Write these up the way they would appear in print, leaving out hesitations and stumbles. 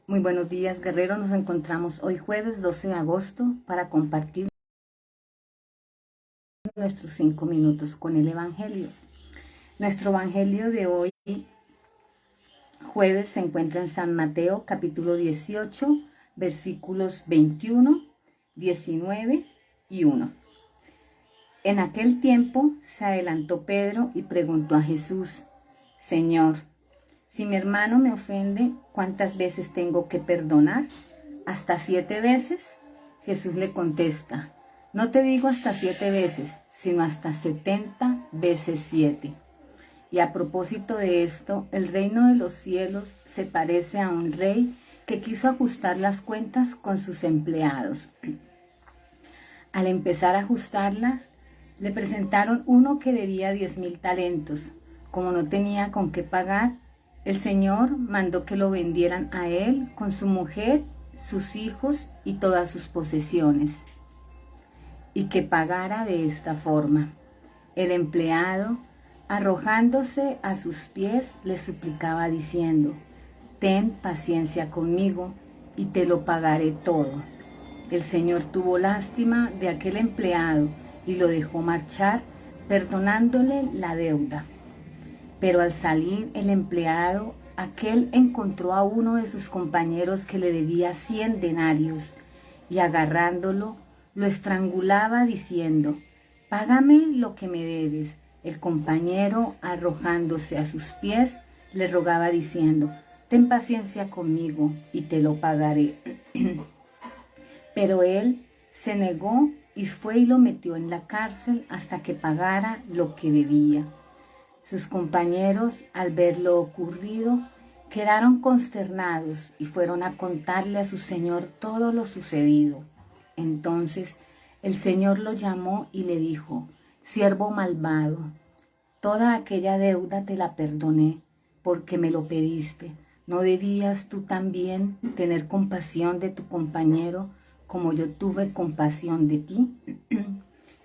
Muy buenos días, guerreros. Nos encontramos hoy jueves 12 de agosto para compartir nuestros 5 minutos con el Evangelio. Nuestro Evangelio de hoy, jueves, se encuentra en San Mateo, capítulo 18, versículos 21, 19 y 1. En aquel tiempo se adelantó Pedro y preguntó a Jesús: Señor, si mi hermano me ofende, ¿cuántas veces tengo que perdonar? ¿Hasta 7 veces? Jesús le contesta: no te digo hasta 7 veces, sino hasta 70 veces 7. Y a propósito de esto, el reino de los cielos se parece a un rey que quiso ajustar las cuentas con sus empleados. Al empezar a ajustarlas, le presentaron uno que debía 10,000 talentos. Como no tenía con qué pagar, el Señor mandó que lo vendieran a él con su mujer, sus hijos y todas sus posesiones, y que pagara de esta forma. El empleado, arrojándose a sus pies, le suplicaba diciendo: ten paciencia conmigo y te lo pagaré todo. El Señor tuvo lástima de aquel empleado y lo dejó marchar, perdonándole la deuda. Pero al salir el empleado, aquel encontró a uno de sus compañeros que le debía 100 denarios, y agarrándolo, lo estrangulaba diciendo: págame lo que me debes. El compañero, arrojándose a sus pies, le rogaba diciendo: ten paciencia conmigo y te lo pagaré. Pero él se negó y fue y lo metió en la cárcel hasta que pagara lo que debía. Sus compañeros, al ver lo ocurrido, quedaron consternados y fueron a contarle a su señor todo lo sucedido. Entonces el Señor lo llamó y le dijo: siervo malvado, toda aquella deuda te la perdoné porque me lo pediste. ¿No debías tú también tener compasión de tu compañero como yo tuve compasión de ti?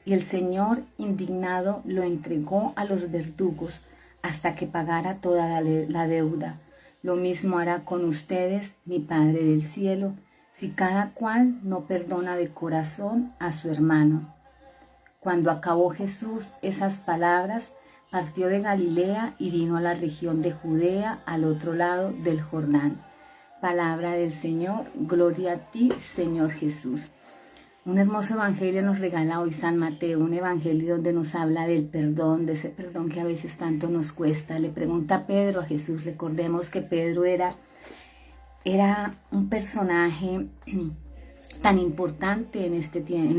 Y el Señor, indignado, lo entregó a los verdugos hasta que pagara toda la deuda. Lo mismo hará con ustedes mi Padre del cielo, si cada cual no perdona de corazón a su hermano. Cuando acabó Jesús esas palabras, partió de Galilea y vino a la región de Judea, al otro lado del Jordán. Palabra del Señor, gloria a ti, Señor Jesús. Un hermoso evangelio nos regala hoy San Mateo, un evangelio donde nos habla del perdón, de ese perdón que a veces tanto nos cuesta. Le pregunta Pedro a Jesús. Recordemos que Pedro era un personaje tan importante en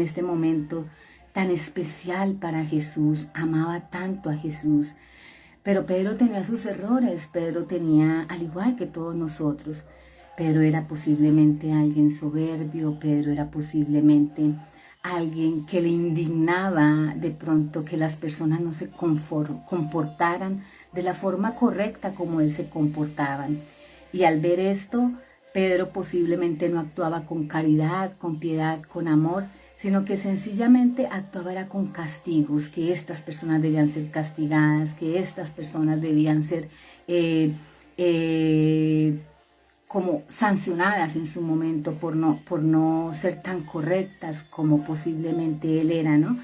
este momento, tan especial para Jesús, amaba tanto a Jesús. Pero Pedro tenía sus errores, Pedro tenía, al igual que todos nosotros, Pedro era posiblemente alguien soberbio, Pedro era posiblemente alguien que le indignaba de pronto que las personas no se comportaran de la forma correcta como él se comportaban. Y al ver esto, Pedro posiblemente no actuaba con caridad, con piedad, con amor, sino que sencillamente actuaba era con castigos, que estas personas debían ser castigadas, que estas personas debían ser como sancionadas en su momento por no ser tan correctas como posiblemente él era, ¿no?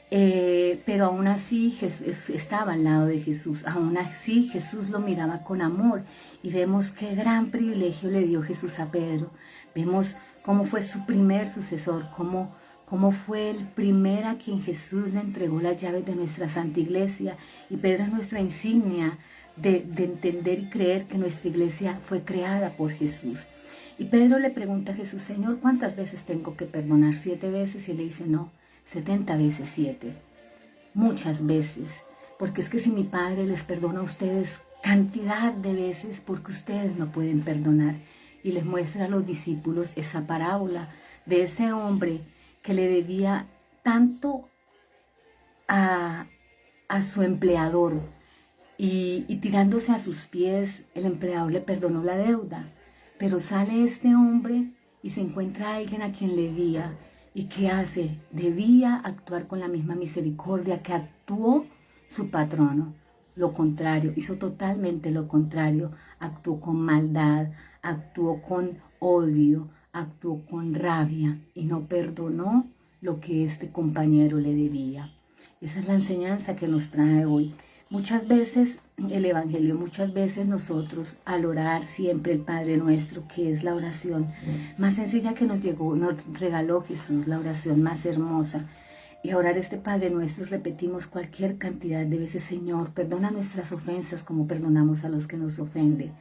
Pero aún así Jesús estaba al lado de Jesús, aún así Jesús lo miraba con amor, y vemos qué gran privilegio le dio Jesús a Pedro. Vemos cómo fue su primer sucesor, cómo fue el primer a quien Jesús le entregó las llaves de nuestra Santa Iglesia, y Pedro es nuestra insignia de entender y creer que nuestra iglesia fue creada por Jesús. Y Pedro le pregunta a Jesús: Señor, ¿cuántas veces tengo que perdonar? 7 veces. Y le dice: no, 70 veces 7. Muchas veces. Porque es que si mi Padre les perdona a ustedes cantidad de veces, porque ustedes no pueden perdonar. Y les muestra a los discípulos esa parábola de ese hombre que le debía tanto a su empleador, y tirándose a sus pies, el empleador le perdonó la deuda. Pero sale este hombre y se encuentra a alguien a quien le debía. ¿Y qué hace? Debía actuar con la misma misericordia que actuó su patrono. Lo contrario, hizo totalmente lo contrario. Actuó con maldad, actuó con odio, actuó con rabia y no perdonó lo que este compañero le debía. Esa es la enseñanza que nos trae hoy. Muchas veces el Evangelio, muchas veces nosotros al orar siempre el Padre Nuestro, que es la oración más sencilla que nos regaló Jesús, la oración más hermosa. Y a orar este Padre Nuestro repetimos cualquier cantidad de veces: Señor, perdona nuestras ofensas como perdonamos a los que nos ofenden.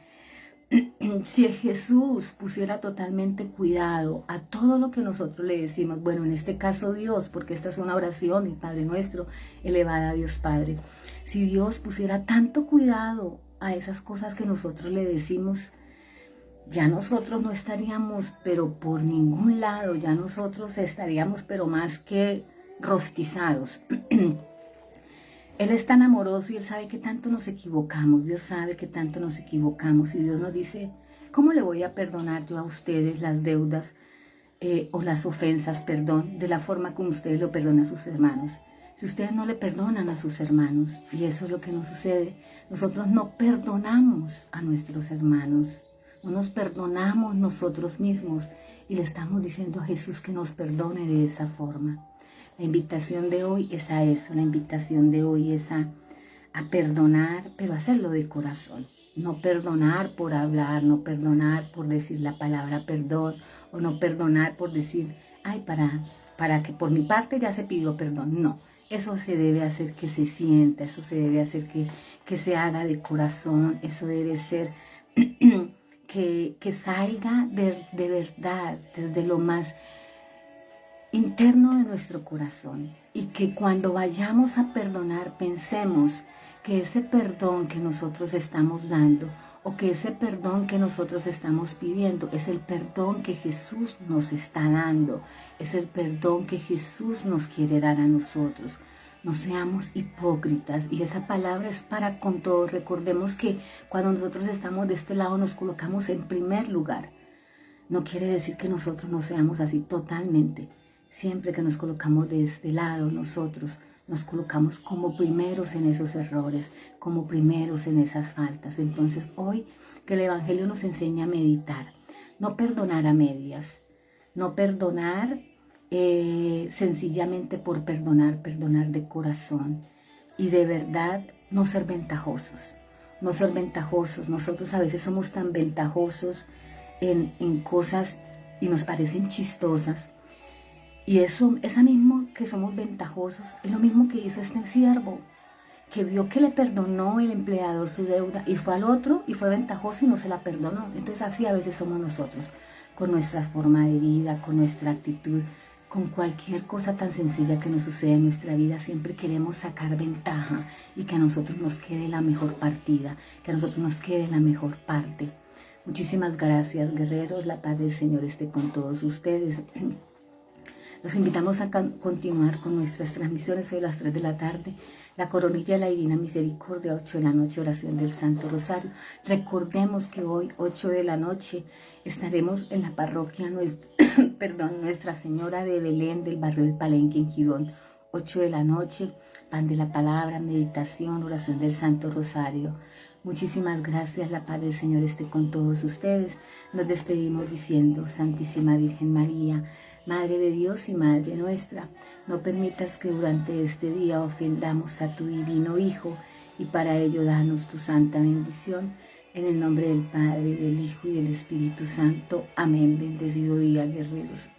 Si Jesús pusiera totalmente cuidado a todo lo que nosotros le decimos, bueno, en este caso Dios, porque esta es una oración del Padre Nuestro elevada a Dios Padre, si Dios pusiera tanto cuidado a esas cosas que nosotros le decimos, ya nosotros no estaríamos, pero por ningún lado, ya nosotros estaríamos, pero más que rostizados. Él es tan amoroso y Él sabe que tanto nos equivocamos. Dios sabe que tanto nos equivocamos. Y Dios nos dice: ¿cómo le voy a perdonar yo a ustedes las deudas o las ofensas, perdón, de la forma como ustedes lo perdonan a sus hermanos? Si ustedes no le perdonan a sus hermanos, y eso es lo que nos sucede, nosotros no perdonamos a nuestros hermanos, no nos perdonamos nosotros mismos, y le estamos diciendo a Jesús que nos perdone de esa forma. La invitación de hoy es a eso, la invitación de hoy es a perdonar, pero hacerlo de corazón. No perdonar por hablar, no perdonar por decir la palabra perdón, o no perdonar por decir, ay, para que por mi parte ya se pidió perdón. No, eso se debe hacer que se sienta, eso se debe hacer que se haga de corazón, eso debe ser que salga de verdad, desde lo más interno de nuestro corazón, y que cuando vayamos a perdonar pensemos que ese perdón que nosotros estamos dando o que ese perdón que nosotros estamos pidiendo es el perdón que Jesús nos está dando, es el perdón que Jesús nos quiere dar a nosotros. No seamos hipócritas, y esa palabra es para con todos. Recordemos que cuando nosotros estamos de este lado nos colocamos en primer lugar. No quiere decir que nosotros no seamos así totalmente. Siempre que nos colocamos de este lado, nosotros nos colocamos como primeros en esos errores, como primeros en esas faltas. Entonces hoy que el Evangelio nos enseña a meditar, no perdonar a medias, no perdonar sencillamente por perdonar, perdonar de corazón, y de verdad no ser ventajosos, no ser ventajosos. Nosotros a veces somos tan ventajosos en cosas y nos parecen chistosas. Y eso mismo que somos ventajosos es lo mismo que hizo este siervo, que vio que le perdonó el empleador su deuda y fue al otro y fue ventajoso y no se la perdonó. Entonces así a veces somos nosotros, con nuestra forma de vida, con nuestra actitud, con cualquier cosa tan sencilla que nos sucede en nuestra vida. Siempre queremos sacar ventaja y que a nosotros nos quede la mejor partida, que a nosotros nos quede la mejor parte. Muchísimas gracias, guerreros. La paz del Señor esté con todos ustedes. Los invitamos a continuar con nuestras transmisiones hoy a las 3 de la tarde. La coronilla de la Divina Misericordia, 8 de la noche, oración del Santo Rosario. Recordemos que hoy, 8 de la noche, estaremos en la parroquia Nuestra Señora de Belén del barrio del Palenque en Girón. 8 de la noche, pan de la palabra, meditación, oración del Santo Rosario. Muchísimas gracias, la paz del Señor esté con todos ustedes. Nos despedimos diciendo: Santísima Virgen María, Madre de Dios y Madre nuestra, no permitas que durante este día ofendamos a tu divino Hijo, y para ello danos tu santa bendición. En el nombre del Padre, del Hijo y del Espíritu Santo. Amén. Bendecido día, guerreros.